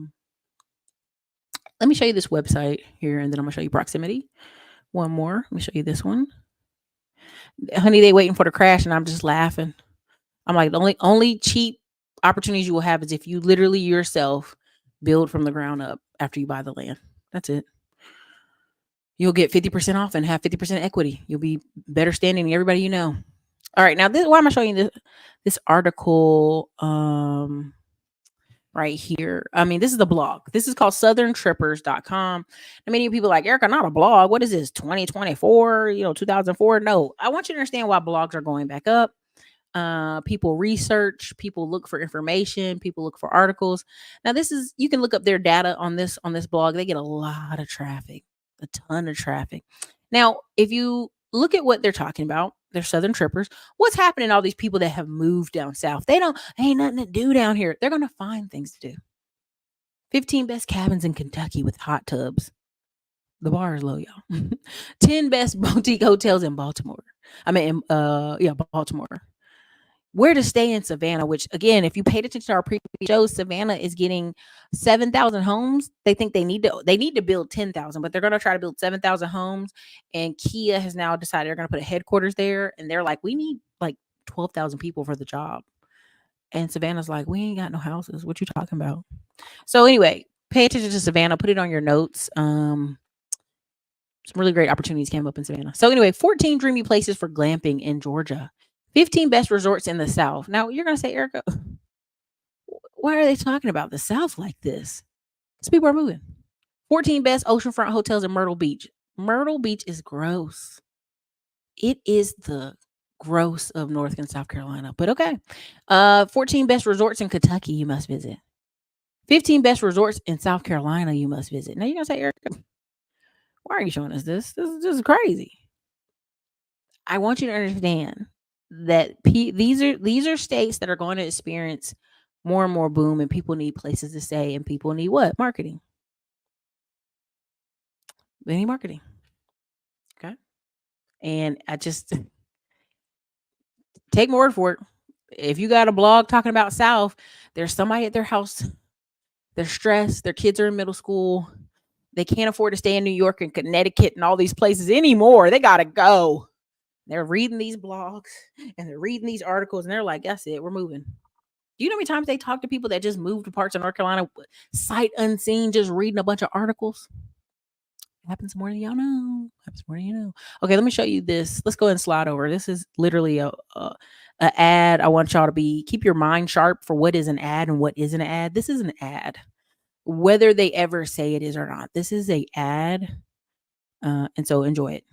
[SPEAKER 1] me show you this website here, and then I'm going to show you proximity. One more. Let me show you this one. Honey, they waiting for the crash, and I'm just laughing. I'm like, the only cheap opportunities you will have is if you literally yourself build from the ground up after you buy the land. That's it. You'll get 50% off and have 50% equity. You'll be better standing than everybody you know. All right. Now, why am I showing you this article right here? I mean, this is the blog. This is called southerntrippers.com. And many people are like, Erica, not a blog. What is this, 2024, 2004? No, I want you to understand why blogs are going back up. People research, people look for information, people look for articles. Now, you can look up their data on this blog. They get a lot of traffic. A ton of traffic. Now, if you look at what they're talking about, they're Southern Trippers. What's happening to all these people that have moved down south? Ain't nothing to do down here. They're going to find things to do. 15 best cabins in Kentucky with hot tubs. The bar is low, y'all. 10 best boutique hotels in Baltimore. Baltimore. Where to stay in Savannah, which again, if you paid attention to our previous shows, Savannah is getting 7,000 homes. They think they need to build 10,000, but they're going to try to build 7,000 homes. And Kia has now decided they're going to put a headquarters there. And they're like, we need like 12,000 people for the job. And Savannah's like, we ain't got no houses. What you talking about? So anyway, pay attention to Savannah. Put it on your notes. Some really great opportunities came up in Savannah. So anyway, 14 dreamy places for glamping in Georgia. 15 best resorts in the South. Now, you're going to say, Erica, why are they talking about the South like this? Because people are moving. 14 best oceanfront hotels in Myrtle Beach. Myrtle Beach is gross. It is the gross of North and South Carolina. But okay. 14 best resorts in Kentucky you must visit. 15 best resorts in South Carolina you must visit. Now, you're going to say, Erica, why are you showing us this? This is just crazy. I want you to understand that these are states that are going to experience more and more boom, and people need places to stay, and people need what? Marketing. They need marketing. Okay. And I just take my word for it. If you got a blog talking about South, there's somebody at their house. They're stressed. Their kids are in middle school. They can't afford to stay in New York and Connecticut and all these places anymore. They got to go. They're reading these blogs and they're reading these articles and they're like, that's it. We're moving. Do you know how many times they talk to people that just moved to parts of North Carolina, sight unseen, just reading a bunch of articles? It happens more than y'all know. Okay, let me show you this. Let's go ahead and slide over. This is literally a ad. I want y'all to keep your mind sharp for what is an ad and what isn't an ad. This is an ad, whether they ever say it is or not. This is a ad, and so enjoy it.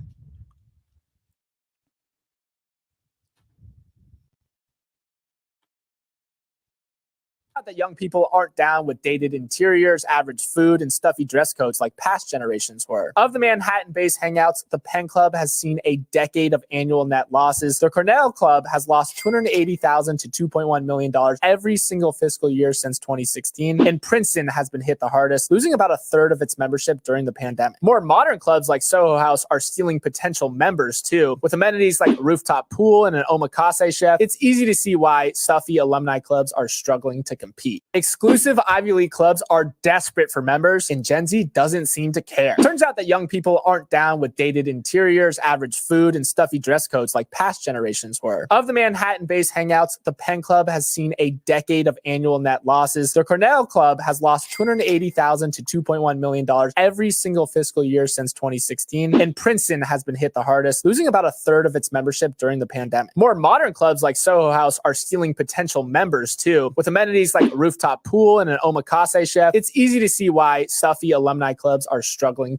[SPEAKER 8] That young people aren't down with dated interiors, average food, and stuffy dress codes like past generations were. Of the Manhattan-based hangouts, the Penn Club has seen a decade of annual net losses. The Cornell Club has lost $280,000 to $2.1 million every single fiscal year since 2016, and Princeton has been hit the hardest, losing about a third of its membership during the pandemic. More modern clubs like Soho House are stealing potential members too, with amenities like a rooftop pool and an omakase chef. It's easy to see why stuffy alumni clubs are struggling to compete. compete. Exclusive Ivy League clubs are desperate for members, and Gen Z doesn't seem to care. Turns out that young people aren't down with dated interiors, average food, and stuffy dress codes like past generations were. Of the Manhattan-based hangouts, the Penn Club has seen a decade of annual net losses. The Cornell Club has lost $280,000 to $2.1 million every single fiscal year since 2016, and Princeton has been hit the hardest, losing about a third of its membership during the pandemic. More modern clubs like Soho House are stealing potential members too, with amenities like a rooftop pool and an omakase chef. It's easy to see why stuffy alumni clubs are struggling.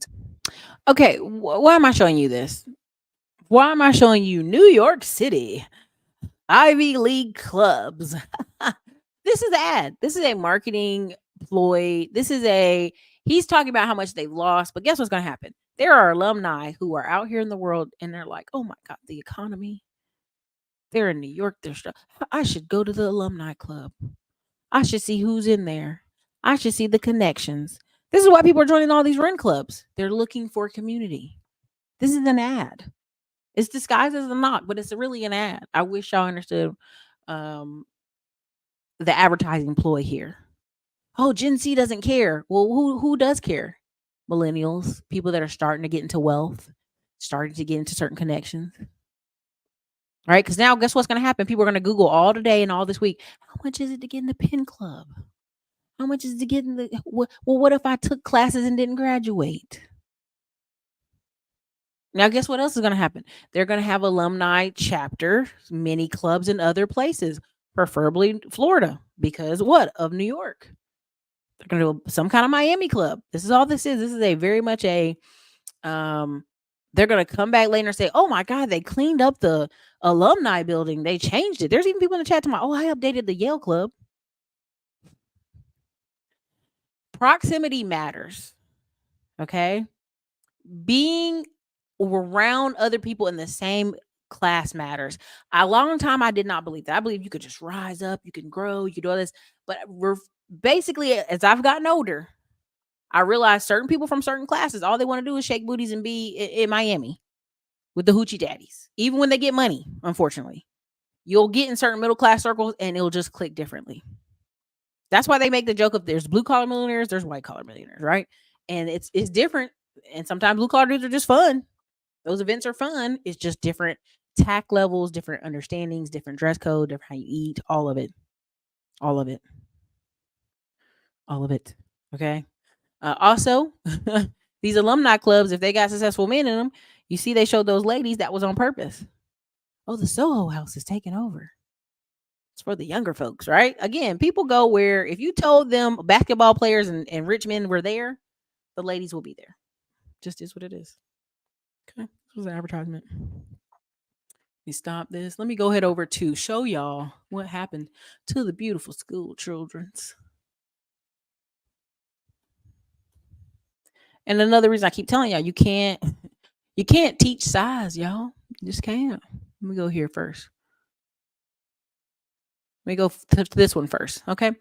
[SPEAKER 1] Okay, why am I showing you this? Why am I showing you New York City Ivy League clubs? This is an ad. This is a marketing ploy. He's talking about how much they've lost, but guess what's going to happen? There are alumni who are out here in the world and they're like, oh my God, the economy. They're in New York. I should go to the alumni club. I should see who's in there. I should see the connections. This is why people are joining all these rent clubs. They're looking for community. This is an ad. It's disguised as a knock, but it's really an ad. I wish y'all understood the advertising ploy here. Oh, Gen Z doesn't care. Well, who does care? Millennials, people that are starting to get into wealth, starting to get into certain connections. Right? Because now guess what's going to happen? People are going to Google all today and all this week. How much is it to get in the Penn Club? How much is it to get in the... Well, what if I took classes and didn't graduate? Now, guess what else is going to happen? They're going to have alumni chapter, mini clubs in other places, preferably Florida, because what? Of New York. They're going to do some kind of Miami club. This is all this is. This is a very much a... they're going to come back later and say, oh my God, they cleaned up the alumni building. They changed it. There's even people in the chat tomorrow. Oh, I updated the Yale Club. Proximity matters. Okay. Being around other people in the same class matters. A long time I did not believe that. I believe you could just rise up, you can grow, you can do all this. But basically, as I've gotten older, I realized certain people from certain classes, all they want to do is shake booties and be in Miami with the hoochie daddies. Even when they get money, unfortunately. You'll get in certain middle class circles and it'll just click differently. That's why they make the joke of there's blue collar millionaires, there's white collar millionaires, right? And it's different. And sometimes blue collar dudes are just fun. Those events are fun. It's just different tack levels, different understandings, different dress code, different how you eat, all of it. All of it. All of it. Okay. Also, these alumni clubs, if they got successful men in them, you see they showed those ladies that was on purpose. Oh, the Soho House is taking over. It's for the younger folks, right? Again, people go where if you told them basketball players and rich men were there, the ladies will be there. Just is what it is. Okay, this was an advertisement. Let me stop this. Let me go head over to show y'all what happened to the beautiful school children's. And another reason I keep telling y'all, you can't teach size, y'all. You just can't. Let me go here first. Let me go to this one first, okay?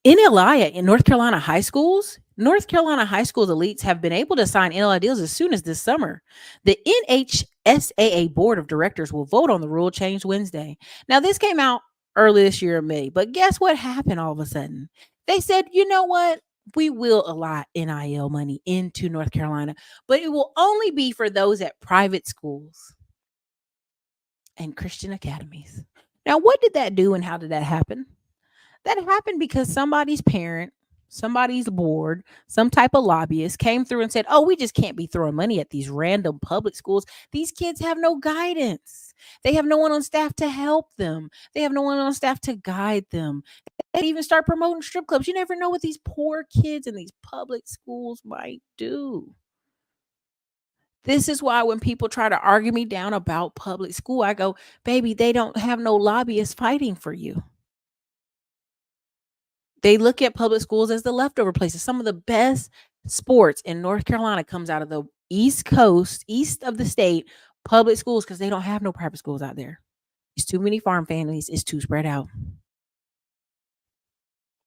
[SPEAKER 1] In Elia, in North Carolina high schools elites have been able to sign NIL deals as soon as this summer. The NHSAA Board of Directors will vote on the rule change Wednesday. Now, this came out early this year in May, but guess what happened all of a sudden? They said, you know what? We will allot NIL money into North Carolina, but it will only be for those at private schools and Christian academies. Now, what did that do and how did that happen? That happened because somebody's parent, somebody's board, some type of lobbyist came through and said, oh, we just can't be throwing money at these random public schools. These kids have no guidance. They have no one on staff to help them. They have no one on staff to guide them. They even start promoting strip clubs. You never know what these poor kids in these public schools might do. This is why when people try to argue me down about public school, I go, baby, they don't have no lobbyists fighting for you. They look at public schools as the leftover places. Some of the best sports in North Carolina comes out of the East Coast, east of the state, public schools, because they don't have no private schools out there. It's too many farm families. It's too spread out.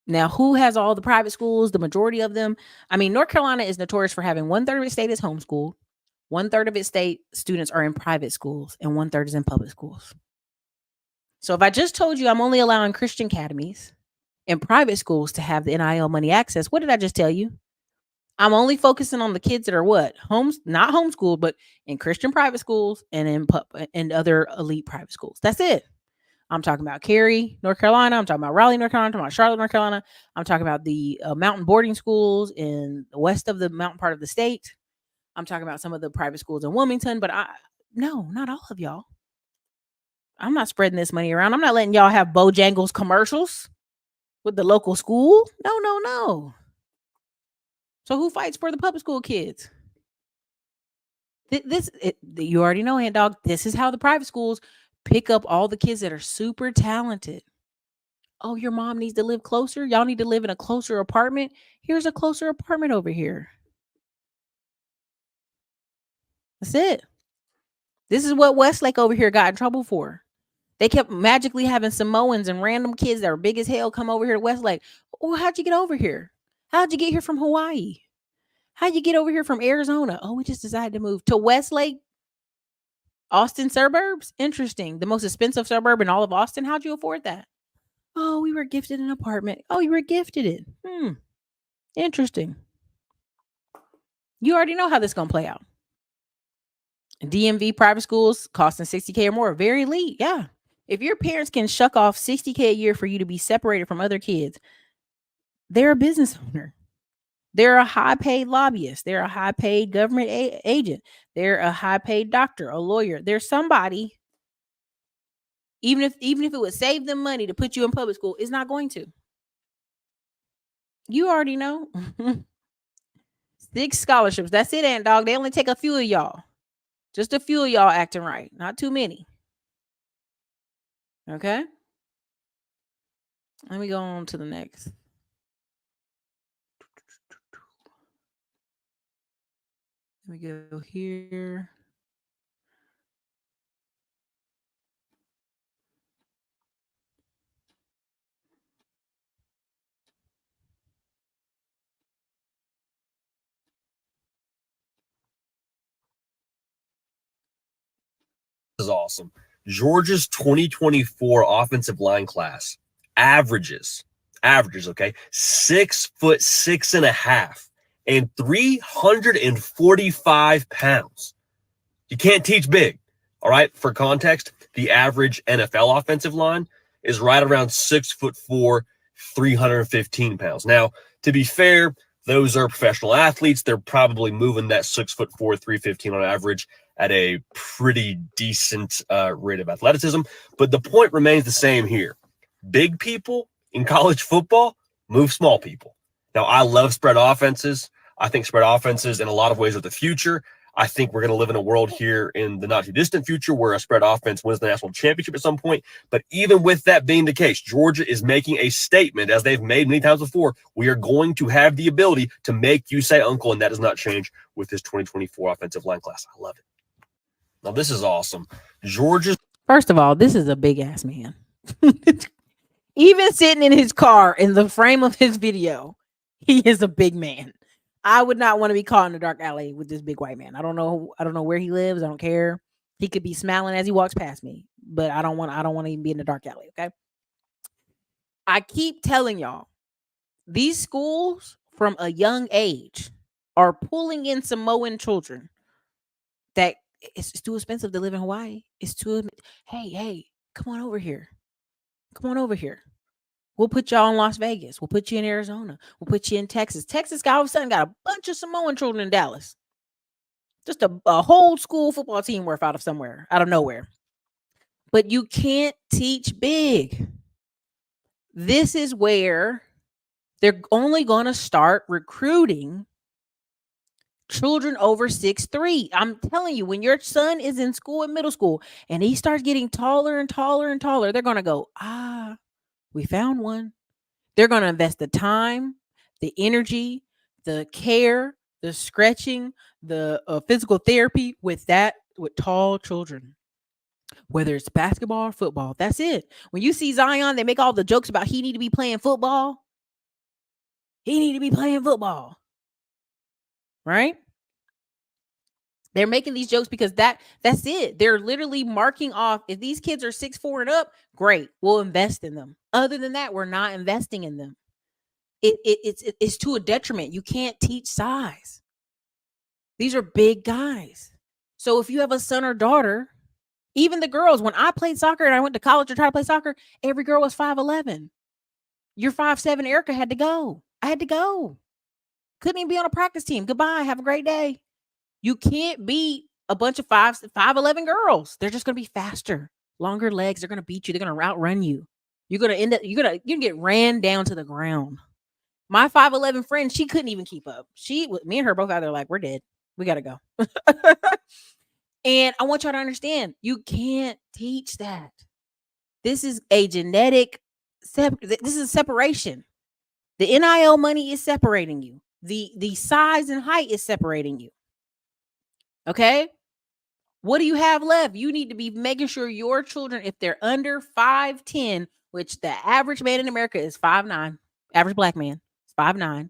[SPEAKER 1] Now, who has all the private schools? The majority of them. I mean, North Carolina is notorious for having 1/3 of its state is homeschooled, 1/3 of its state students are in private schools, and 1/3 is in public schools. So if I just told you I'm only allowing Christian academies in private schools to have the NIL money access. What did I just tell you? I'm only focusing on the kids that are what? Not homeschooled, but in Christian private schools and in other elite private schools. That's it. I'm talking about Cary, North Carolina. I'm talking about Raleigh, North Carolina. I'm talking about Charlotte, North Carolina. I'm talking about the mountain boarding schools in the west of the mountain part of the state. I'm talking about some of the private schools in Wilmington, but no, not all of y'all. I'm not spreading this money around. I'm not letting y'all have Bojangles commercials with the local school. No. So who fights for the public school kids? You already know, Hand Dog. This is how the private schools pick up all the kids that are super talented. Oh, your mom needs to live closer. Y'all need to live in a closer apartment. Here's a closer apartment over here. That's it. This is what Westlake over here got in trouble for. They kept magically having Samoans and random kids that were big as hell come over here to Westlake. Oh, how'd you get over here? How'd you get here from Hawaii? How'd you get over here from Arizona? Oh, we just decided to move to Westlake, Austin suburbs. Interesting. The most expensive suburb in all of Austin. How'd you afford that? Oh, we were gifted an apartment. Oh, you were gifted it. Interesting. You already know how this is going to play out. DMV private schools costing $60K or more. Very elite. Yeah. If your parents can shuck off $60K a year for you to be separated from other kids, they're a business owner. They're a high-paid lobbyist. They're a high-paid government agent. They're a high-paid doctor, a lawyer. They're somebody. Even if it would save them money to put you in public school, it's not going to. You already know. 6 scholarships. That's it, Ant Dog. They only take a few of y'all. Just a few of y'all acting right. Not too many. Okay? Let me go on to the next. Let me go here.
[SPEAKER 9] This is awesome. Georgia's 2024 offensive line class averages, okay, 6'6.5" and 345 pounds. You can't teach big. All right. For context, the average NFL offensive line is right around 6'4", 315 pounds. Now, to be fair, those are professional athletes. They're probably moving that 6'4", 315 on average at a pretty decent rate of athleticism. But the point remains the same here. Big people in college football move small people. Now, I love spread offenses. I think spread offenses in a lot of ways are the future. I think we're going to live in a world here in the not too distant future where a spread offense wins the national championship at some point. But even with that being the case, Georgia is making a statement, as they've made many times before. We are going to have the ability to make you say uncle, and that does not change with this 2024 offensive line class. I love it. Now, this is awesome. Georgia.
[SPEAKER 1] First of all, this is a big ass man. Even sitting in his car in the frame of his video, he is a big man. I would not want to be caught in a dark alley with this big white man. I don't know where he lives. I don't care. He could be smiling as he walks past me, but I don't want to even be in the dark alley. Okay. I keep telling y'all, these schools from a young age are pulling in Samoan children that it's too expensive to live in Hawaii. It's too. Hey, come on over here. Come on over here. We'll put y'all in Las Vegas. We'll put you in Arizona. We'll put you in Texas. Texas all of a sudden got a bunch of Samoan children in Dallas. Just a whole school football team worth out of nowhere. But you can't teach big. This is where they're only going to start recruiting children over 6'3". I'm telling you, when your son is in school in middle school and he starts getting taller and taller and taller, they're going to go, we found one. They're going to invest the time, the energy, the care, the stretching, the physical therapy with tall children, whether it's basketball or football. That's it. When you see Zion, they make all the jokes about he need to be playing football. He need to be playing football. Right? They're making these jokes because that's it. They're literally marking off, if these kids are 6'4" and up, great, we'll invest in them. Other than that, we're not investing in them. It's to a detriment. You can't teach size. These are big guys. So if you have a son or daughter, even the girls, when I played soccer and I went to college to try to play soccer, every girl was 5'11". Your 5'7" Erica had to go. I had to go. Couldn't even be on a practice team. Goodbye. Have a great day. You can't beat a bunch of 5'11" girls. They're just going to be faster, longer legs. They're going to beat you. They're going to outrun you. You're going to end up, you're going to get ran down to the ground. My 5'11" friend, she couldn't even keep up. Me and her both out there like, we're dead. We got to go. And I want y'all to understand, you can't teach that. This is a genetic, this is separation. The NIL money is separating you. The size and height is separating you. Okay? What do you have left? You need to be making sure your children, if they're under 5'10", which the average man in America is 5'9", average black man is 5'9",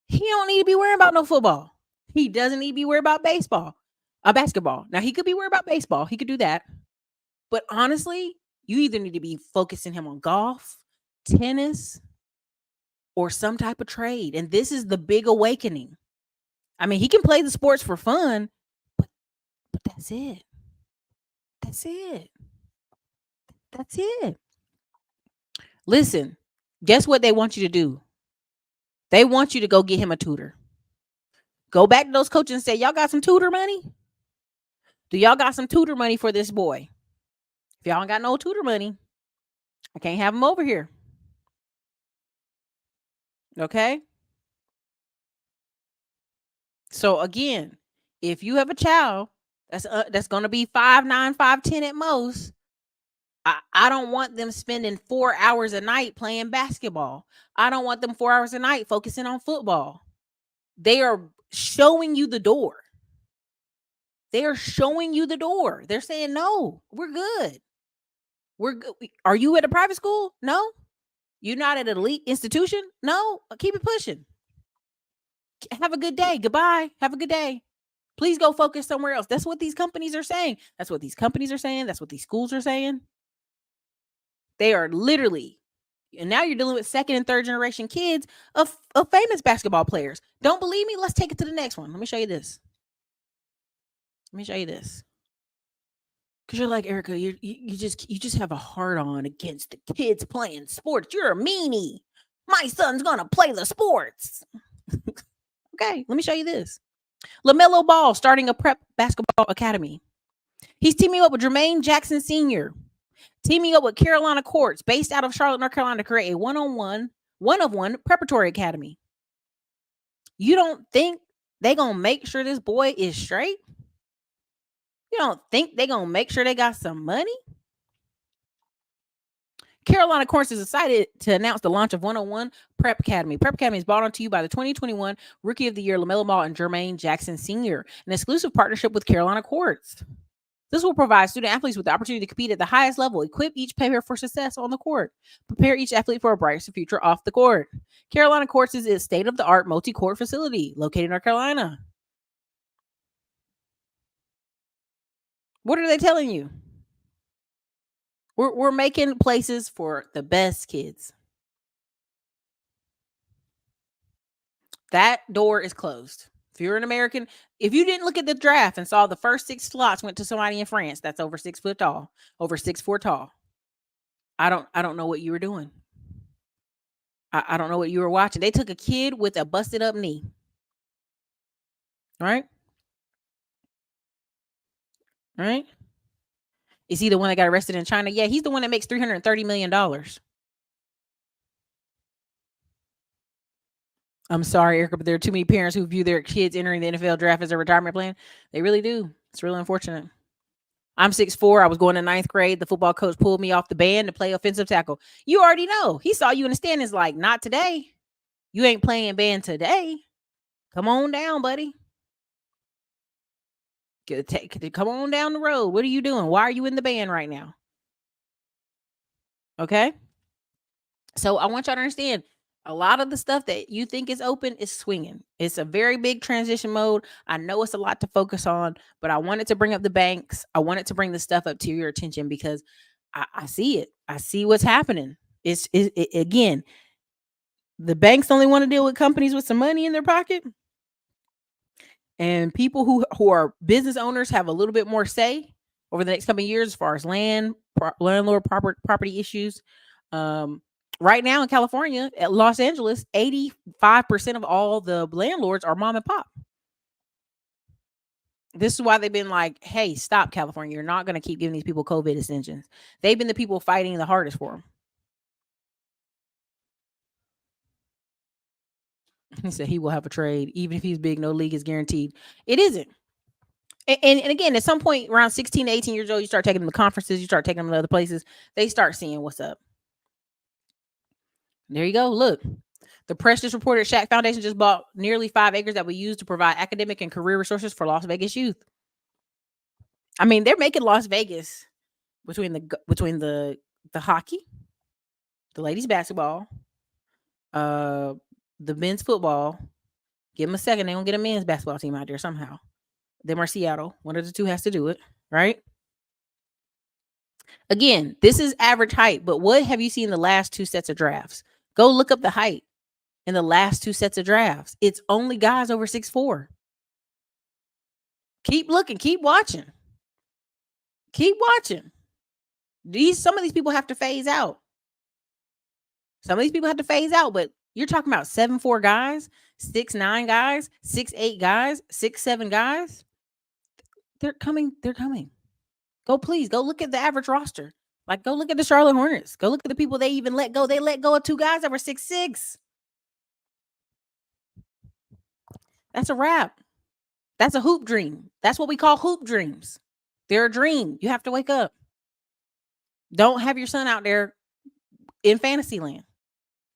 [SPEAKER 1] he don't need to be worrying about no football. He doesn't need to be worried about basketball. Now, he could be worried about baseball. He could do that. But honestly, you either need to be focusing him on golf, tennis, or some type of trade. And this is the big awakening. I mean, he can play the sports for fun, but that's it. That's it. That's it. Listen, guess what they want you to do? They want you to go get him a tutor. Go back to those coaches and say, y'all got some tutor money? Do y'all got some tutor money for this boy? If y'all ain't got no tutor money, I can't have him over here. Okay? So again, if you have a child that's going to be 5'9", 5'10" at most, I don't want them spending 4 hours a night playing basketball. I don't want them 4 hours a night focusing on football. They are showing you the door. They are showing you the door. They're saying, no, we're good. We're good. Are you at a private school? No. You're not at an elite institution? No. Keep it pushing. Have a good day. Goodbye. Have a good day. Please go focus somewhere else. That's what these companies are saying. That's what these companies are saying. That's what these schools are saying. They are literally, and now you're dealing with second and third generation kids of famous basketball players. Don't believe me? Let's take it to the next one. Let me show you this. Because you're like, Erica, you just have a hard on against the kids playing sports. You're a meanie. My son's gonna play the sports. Okay, let me show you this. LaMelo Ball starting a prep basketball academy. He's teaming up with Jermaine Jackson Sr., teaming up with Carolina Courts, based out of Charlotte, North Carolina, to create a one-of-one preparatory academy. You don't think they gonna make sure this boy is straight? You don't think they gonna make sure they got some money? Carolina Courts is excited to announce the launch of 101 Prep Academy. Prep Academy is brought on to you by the 2021 Rookie of the Year LaMelo Ball and Jermaine Jackson Sr., an exclusive partnership with Carolina Courts. This will provide student athletes with the opportunity to compete at the highest level, equip each player for success on the court, prepare each athlete for a brighter future off the court. Carolina Courts is a state-of-the-art multi-court facility located in North Carolina. What are they telling you? We're making places for the best kids. That door is closed. If you're an American, if you didn't look at the draft and saw the first 6 slots went to somebody in France that's over 6 foot tall, over 6'4" tall, I don't know what you were doing. I don't know what you were watching. They took a kid with a busted up knee. Right? Right? Is he the one that got arrested in China? Yeah, he's the one that makes $330 million. I'm sorry, Erica, but there are too many parents who view their kids entering the NFL draft as a retirement plan. They really do. It's really unfortunate. I'm 6'4". I was going to 9th grade. The football coach pulled me off the band to play offensive tackle. You already know. He saw you in the standings like, not today. You ain't playing band today. Come on down, buddy. Come on down the road. What are you doing? Why are you in the band right now? Okay. So I want y'all to understand, A lot of the stuff that you think is open is swinging. It's a very big transition mode. I know it's a lot to focus on, but I wanted to bring up the banks. I wanted to bring the stuff up to your attention because I see it. I see what's happening. Again, the banks only want to deal with companies with some money in their pocket, and people who are business owners have a little bit more say over the next couple of years as far as landlord property issues. Right now in California, at Los Angeles, 85% of all the landlords are mom and pop. This is why they've been like, hey, stop, California. You're not going to keep giving these people COVID extensions. They've been the people fighting the hardest for them. He said he will have a trade. Even if he's big, no league is guaranteed. It isn't. And again, at some point around 16 to 18 years old, you start taking them to conferences, you start taking them to other places. They start seeing what's up. There you go. Look, the press just reported Shack Foundation just bought nearly 5 acres that we use to provide academic and career resources for Las Vegas youth. I mean, they're making Las Vegas between the hockey, the ladies basketball, the men's football. Give them a second, they're gonna get a men's basketball team out there somehow. Them or Seattle, one of the two has to do it, right? Again, this is average height, but what have you seen in the last 2 sets of drafts? Go look up the height in the last 2 sets of drafts. It's only guys over 6'4". Keep looking, keep watching. Keep watching. Some of these people have to phase out. Some of these people have to phase out, but you're talking about 7'4" guys, 6'9" guys, 6'8" guys, 6'7" guys. They're coming. They're coming. Please go look at the average roster. Like, go look at the Charlotte Hornets. Go look at the people they even let go. They let go of 2 guys that were 6'6". That's a wrap. That's a hoop dream. That's what we call hoop dreams. They're a dream. You have to wake up. Don't have your son out there in fantasy land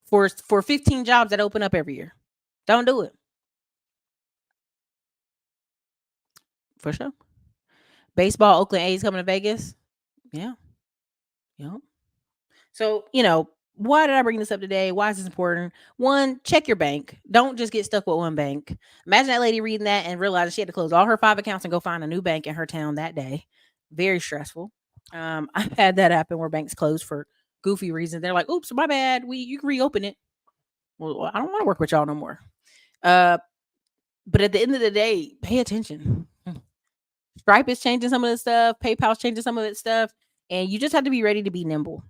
[SPEAKER 1] for 15 jobs that open up every year. Don't do it. For sure. Baseball, Oakland A's coming to Vegas. Yeah. Yep. So, why did I bring this up today? Why is this important? 1, check your bank. Don't just get stuck with one bank. Imagine that lady reading that and realizing she had to close all her 5 accounts and go find a new bank in her town that day. Very stressful. I've had that happen where banks close for goofy reasons. They're like, oops, my bad. You can reopen it. Well, I don't want to work with y'all no more. But at the end of the day, pay attention. Stripe is changing some of the stuff. PayPal's changing some of its stuff. And you just have to be ready to be nimble.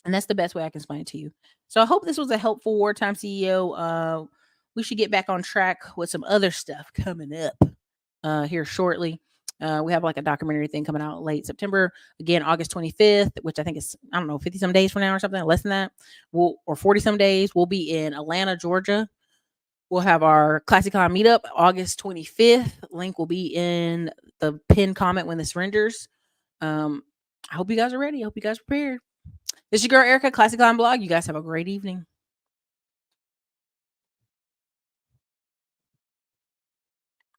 [SPEAKER 1] And that's the best way I can explain it to you. So I hope this was a helpful Wartime CEO. We should get back on track with some other stuff coming up here shortly. We have like a documentary thing coming out late September. Again, August 25th, which I think is, 50 some days from now or something, less than that. Or 40 some days. We'll be in Atlanta, Georgia. We'll have our Classic Con meetup August 25th. Link will be in the pinned comment when this renders. I hope you guys are ready. I hope you guys are prepared. This is your girl, Erica, Classic Con Blog. You guys have a great evening.